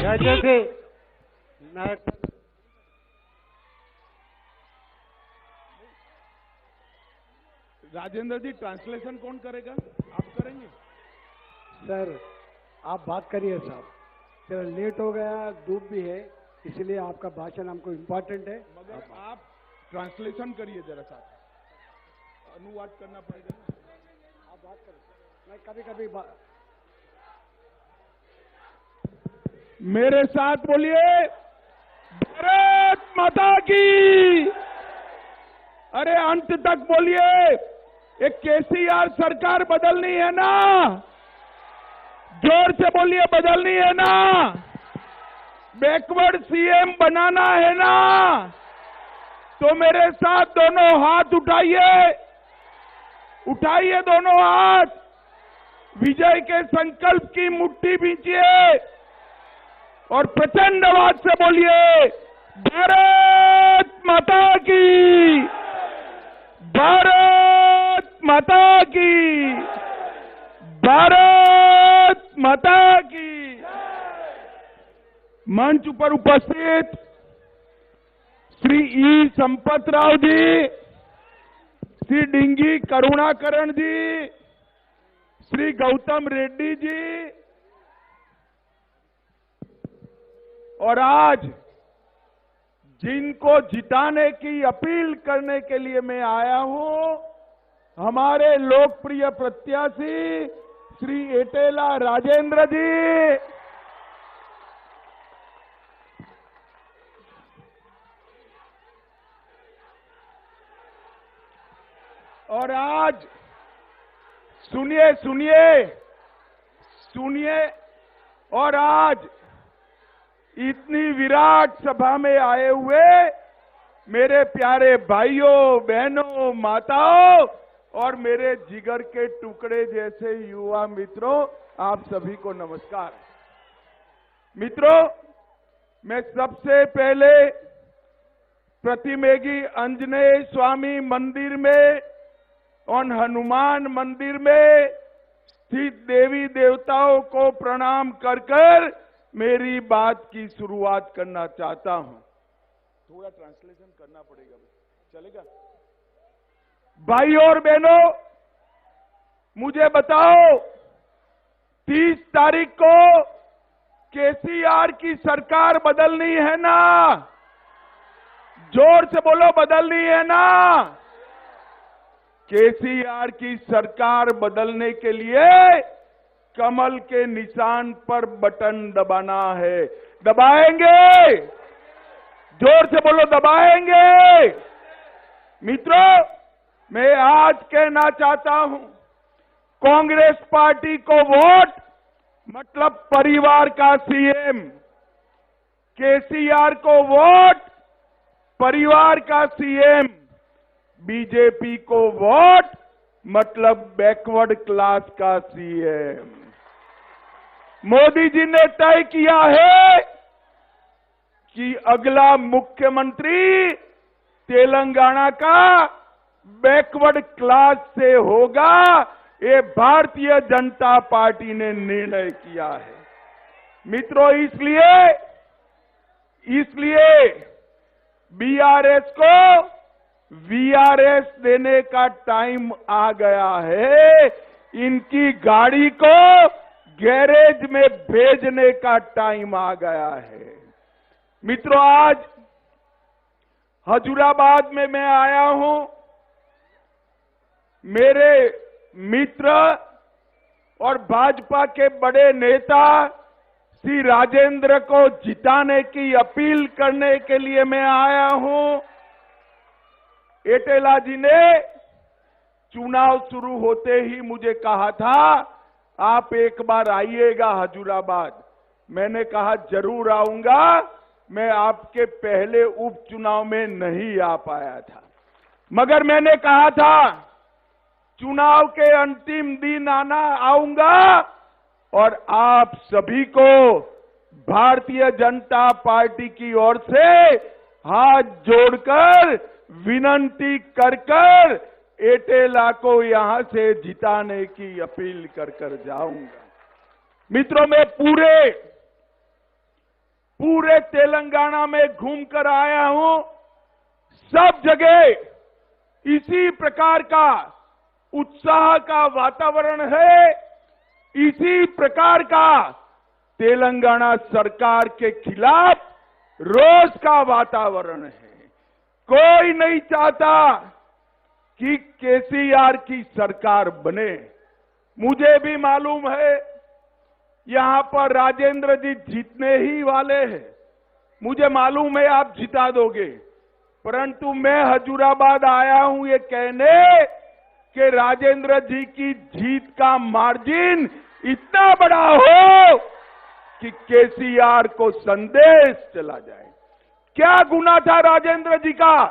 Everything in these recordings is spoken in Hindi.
दयచేసి నా राजेंद्र जी, ट्रांसलेशन कौन करेगा? आप करेंगे? सर आप बात करिए साहब, जरा लेट हो गया, धूप भी है, इसलिए आपका भाषण हमको इम्पोर्टेंट है। मगर आप ट्रांसलेशन करिए जरा साथ, अनुवाद करना पड़ेगा ना। आप बात करें, मैं कभी कभी मेरे साथ बोलिए, भारत माता की। अरे अंत तक बोलिए, एक केसीआर सरकार बदलनी है ना? जोर से बोलिए, बदलनी है ना? बैकवर्ड सीएम बनाना है ना? तो मेरे साथ दोनों हाथ उठाइए, उठाइए दोनों हाथ, विजय के संकल्प की मुट्ठी बींचिए और प्रचंड आवाज से बोलिए, भारत माता की, भारत माता की, भारत माता की। मंच पर उपस्थित श्री ई संपतराव जी, श्री डिंगी करुणाकरण जी, श्री गौतम रेड्डी जी, और आज जिनको जिताने की अपील करने के लिए मैं आया हूं, हमारे लोकप्रिय प्रत्याशी श्री एटेला राजेंद्र जी, और आज सुनिए सुनिए सुनिए, और आज इतनी विराट सभा में आए हुए मेरे प्यारे भाइयों बहनों माताओं और मेरे जिगर के टुकड़े जैसे युवा मित्रों, आप सभी को नमस्कार। मित्रों, मैं सबसे पहले प्रतिमेगी आंजनेय स्वामी मंदिर में और हनुमान मंदिर में स्थित देवी देवताओं को प्रणाम कर कर मेरी बात की शुरुआत करना चाहता हूं। थोड़ा ट्रांसलेशन करना पड़ेगा, चलेगा? भाई और बहनों, मुझे बताओ, 30 तारीख को केसीआर की सरकार बदलनी है ना? जोर से बोलो, बदलनी है ना? केसीआर की सरकार बदलने के लिए कमल के निशान पर बटन दबाना है। दबाएंगे? जोर से बोलो, दबाएंगे? मित्रों, मैं आज कहना चाहता हूं, कांग्रेस पार्टी को वोट मतलब परिवार का सीएम, केसीआर को वोट परिवार का सीएम, बीजेपी को वोट मतलब बैकवर्ड क्लास का सीएम। मोदी जी ने तय किया है कि अगला मुख्यमंत्री तेलंगाना का बैकवर्ड क्लास से होगा। ये भारतीय जनता पार्टी ने निर्णय किया है। मित्रों, इसलिए बीआरएस को वीआरएस देने का टाइम आ गया है। इनकी गाड़ी को गैरेज में भेजने का टाइम आ गया है। मित्रों, आज हजूराबाद में मैं आया हूं। मेरे मित्र और भाजपा के बड़े नेता श्री राजेंद्र को जिताने की अपील करने के लिए मैं आया हूं। एटेला जी ने चुनाव शुरू होते ही मुझे कहा था, आप एक बार आइएगा हजूराबाद। मैंने कहा जरूर आऊंगा। मैं आपके पहले उपचुनाव में नहीं आ पाया था, मगर मैंने कहा था चुनाव के अंतिम दिन आऊंगा और आप सभी को भारतीय जनता पार्टी की ओर से हाथ जोड़कर विनंती कर कर एटेला को यहां से जिताने की अपील कर कर जाऊंगा। मित्रों, मैं पूरे पूरे तेलंगाना में घूमकर आया हूं, सब जगह इसी प्रकार का उत्साह का वातावरण है, इसी प्रकार का तेलंगाना सरकार के खिलाफ रोष का वातावरण है। कोई नहीं चाहता कि केसीआर की सरकार बने। मुझे भी मालूम है यहां पर राजेंद्र जी जीतने ही वाले हैं, मुझे मालूम है आप जिता दोगे, परंतु मैं हजूराबाद आया हूं ये कहने कि राजेंद्र जी की जीत का मार्जिन इतना बड़ा हो कि केसीआर को संदेश चला जाए। क्या गुनाह था राजेंद्र जी का?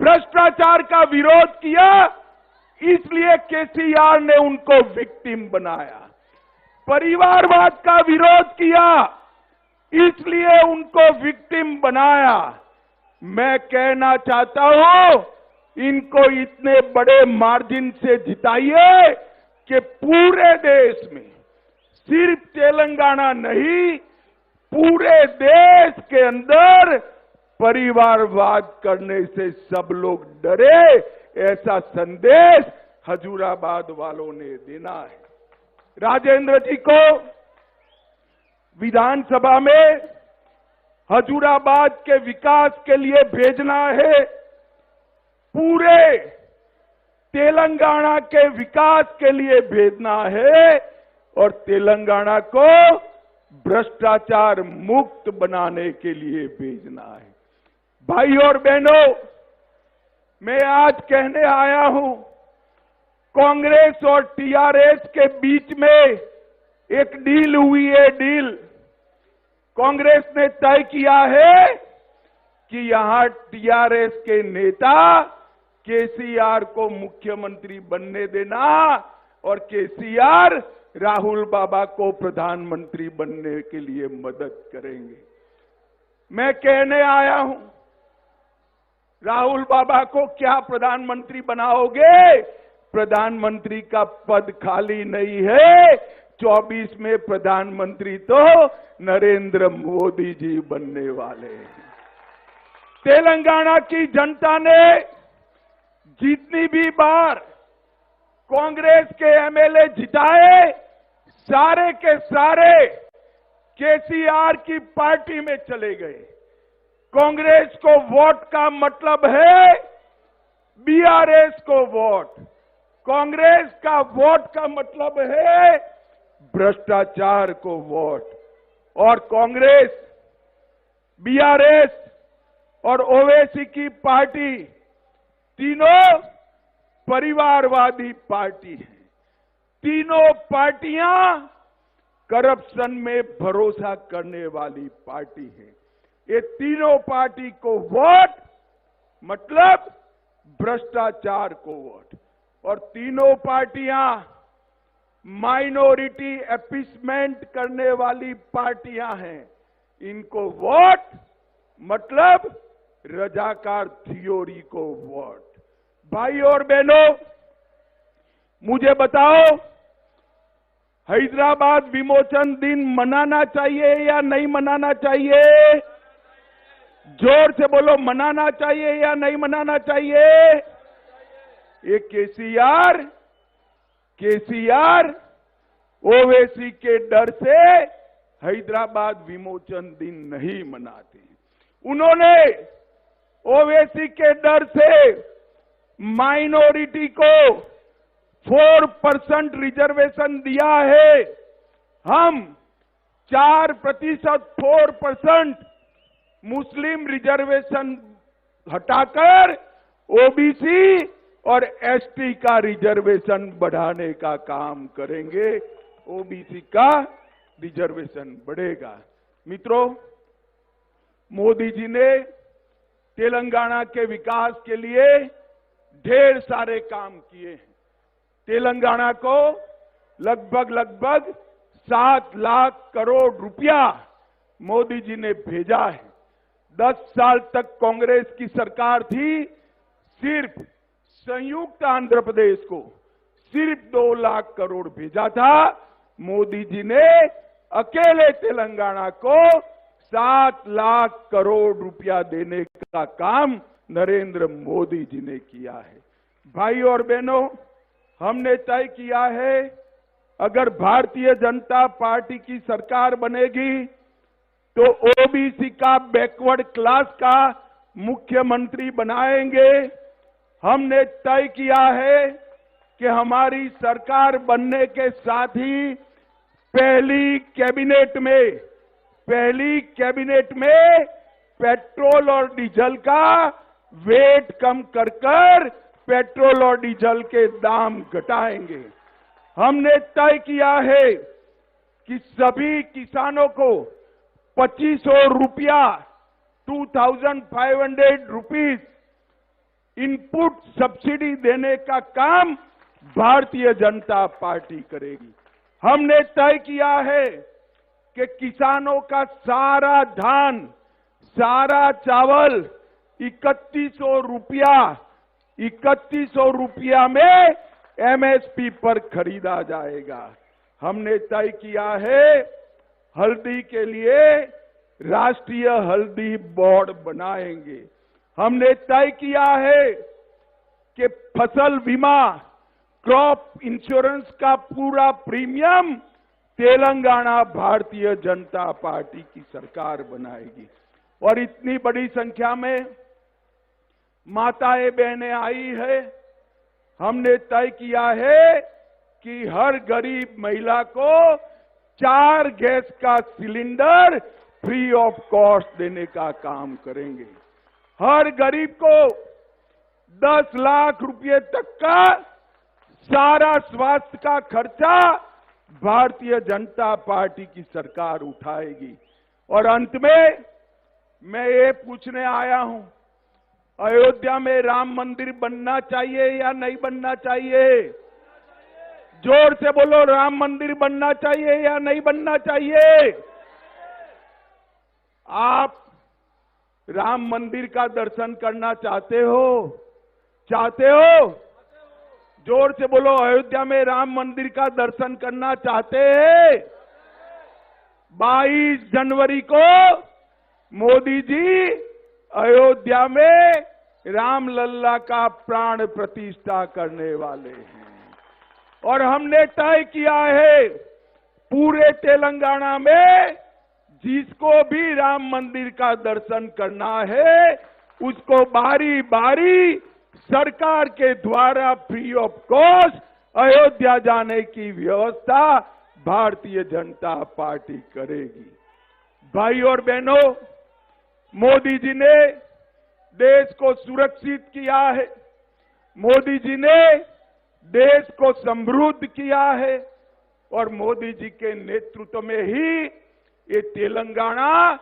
भ्रष्टाचार का विरोध किया, इसलिए केसीआर ने उनको विक्टिम बनाया। परिवारवाद का विरोध किया, इसलिए उनको विक्टिम बनाया। मैं कहना चाहता हूं, इनको इतने बड़े मार्जिन से जिताइए कि पूरे देश में, सिर्फ तेलंगाना नहीं, पूरे देश के अंदर परिवारवाद करने से सब लोग डरे, ऐसा संदेश हजूराबाद वालों ने देना है। राजेंद्र जी को विधानसभा में हजूराबाद के विकास के लिए भेजना है, पूरे तेलंगाना के विकास के लिए भेजना है और तेलंगाना को भ्रष्टाचार मुक्त बनाने के लिए भेजना है। भाई और बहनों, मैं आज कहने आया हूं, कांग्रेस और टीआरएस के बीच में एक डील हुई है। डील कांग्रेस ने तय किया है कि यहां टीआरएस के नेता केसीआर को मुख्यमंत्री बनने देना और केसीआर राहुल बाबा को प्रधानमंत्री बनने के लिए मदद करेंगे। मैं कहने आया हूं, राहुल बाबा को क्या प्रधानमंत्री बनाओगे? प्रधानमंत्री का पद खाली नहीं है, 24 में प्रधानमंत्री तो नरेंद्र मोदी जी बनने वाले हैं। तेलंगाना की जनता ने जितनी भी बार कांग्रेस के एमएलए जिताए, सारे के सारे केसीआर की पार्टी में चले गए। कांग्रेस को वोट का मतलब है बीआरएस को वोट, कांग्रेस का वोट का मतलब है भ्रष्टाचार को वोट। और कांग्रेस, बीआरएस और ओवैसी की पार्टी तीनों परिवारवादी पार्टी है। तीनों पार्टियां करप्शन में भरोसा करने वाली पार्टी है। ये तीनों पार्टी को वोट मतलब भ्रष्टाचार को वोट, और तीनों पार्टियां माइनॉरिटी अपीसमेंट करने वाली पार्टियां हैं। इनको वोट मतलब रजाकार थियोरी को वोट। भाई और बहनों, मुझे बताओ, हैदराबाद विमोचन दिन मनाना चाहिए या नहीं मनाना चाहिए? जोर से बोलो, मनाना चाहिए या नहीं मनाना चाहिए? ये केसीआर ओवैसी के डर से हैदराबाद विमोचन दिन नहीं मनाते। उन्होंने ओवैसी के डर से माइनॉरिटी को 4% रिजर्वेशन दिया है। हम 4% 4% मुस्लिम रिजर्वेशन हटाकर ओबीसी और एसटी का रिजर्वेशन बढ़ाने का काम करेंगे। ओबीसी का रिजर्वेशन बढ़ेगा। मित्रों, मोदी जी ने तेलंगाना के विकास के लिए ढेर सारे काम किए हैं। तेलंगाना को लगभग 7 लाख करोड़ रुपया मोदी जी ने भेजा है। 10 साल तक कांग्रेस की सरकार थी, सिर्फ संयुक्त आंध्र प्रदेश को सिर्फ 2 लाख करोड़ भेजा था। मोदी जी ने अकेले तेलंगाना को 7 लाख करोड़ रुपया देने का काम नरेंद्र मोदी जी ने किया है। भाई और बहनों, हमने तय किया है अगर भारतीय जनता पार्टी की सरकार बनेगी तो ओबीसी का बैकवर्ड क्लास का मुख्यमंत्री बनाएंगे। हमने तय किया है कि हमारी सरकार बनने के साथ ही पहली कैबिनेट में पेट्रोल और डीजल का वेट कम कर पेट्रोल और डीजल के दाम घटाएंगे। हमने तय किया है कि सभी किसानों को 2500 रुपया 2500 रुपीज इनपुट सब्सिडी देने का काम भारतीय जनता पार्टी करेगी। हमने तय किया है कि किसानों का सारा धान, सारा चावल 3100 रुपया में एमएसपी पर खरीदा जाएगा। हमने तय किया है हल्दी के लिए राष्ट्रीय हल्दी बोर्ड बनाएंगे। हमने तय किया है कि फसल बीमा, क्रॉप इंश्योरेंस का पूरा प्रीमियम तेलंगाना भारतीय जनता पार्टी की सरकार बनाएगी। और इतनी बड़ी संख्या में माताएं बहनें आई है। हमने तय किया है कि हर गरीब महिला को 4 गैस का सिलेंडर फ्री ऑफ कॉस्ट देने का काम करेंगे। हर गरीब को 10 लाख रुपए तक का सारा स्वास्थ्य का खर्चा भारतीय जनता पार्टी की सरकार उठाएगी। और अंत में मैं ये पूछने आया हूं, अयोध्या में राम मंदिर बनना चाहिए या नहीं बनना चाहिए? जोर से बोलो, राम मंदिर बनना चाहिए या नहीं बनना चाहिए? आप राम मंदिर का दर्शन करना चाहते हो? जोर से बोलो, अयोध्या में राम मंदिर का दर्शन करना चाहते हैं? 22 जनवरी को मोदी जी अयोध्या में रामलल्ला का प्राण प्रतिष्ठा करने वाले हैं। और हमने तय किया है पूरे तेलंगाना में जिसको भी राम मंदिर का दर्शन करना है उसको बारी बारी सरकार के द्वारा फ्री ऑफ कॉस्ट अयोध्या जाने की व्यवस्था भारतीय जनता पार्टी करेगी। भाई और बहनों, मोदी जी ने देश को सुरक्षित किया है, मोदी जी ने देश को समृद्ध किया है और मोदी जी के नेतृत्व में ही ये तेलंगाना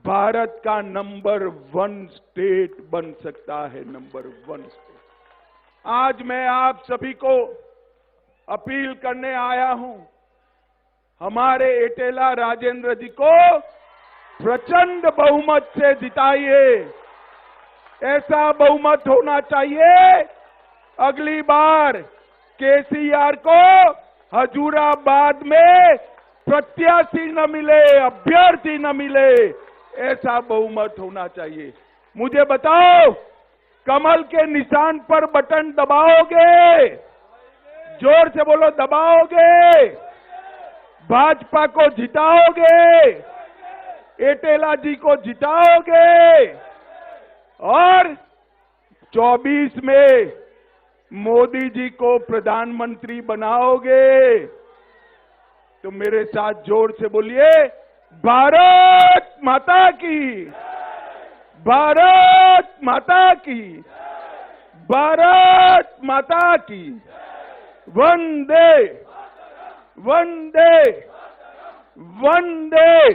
भारत का नंबर 1 स्टेट बन सकता है, नंबर 1 स्टेट। आज मैं आप सभी को अपील करने आया हूं, हमारे एटेला राजेंद्र जी को प्रचंड बहुमत से जिताइए। ऐसा बहुमत होना चाहिए अगली बार केसीआर को हजूराबाद में प्रत्याशी न मिले, अभ्यर्थी न मिले, ऐसा बहुमत होना चाहिए। मुझे बताओ, कमल के निशान पर बटन दबाओगे? जोर से बोलो, दबाओगे? भाजपा को जिताओगे? एटेला जी को जिताओगे? और 24 में मोदी जी को प्रधानमंत्री बनाओगे? तो मेरे साथ जोर से बोलिए, भारत माता की, भारत माता की, भारत माता की, वंदे वंदे वंदे।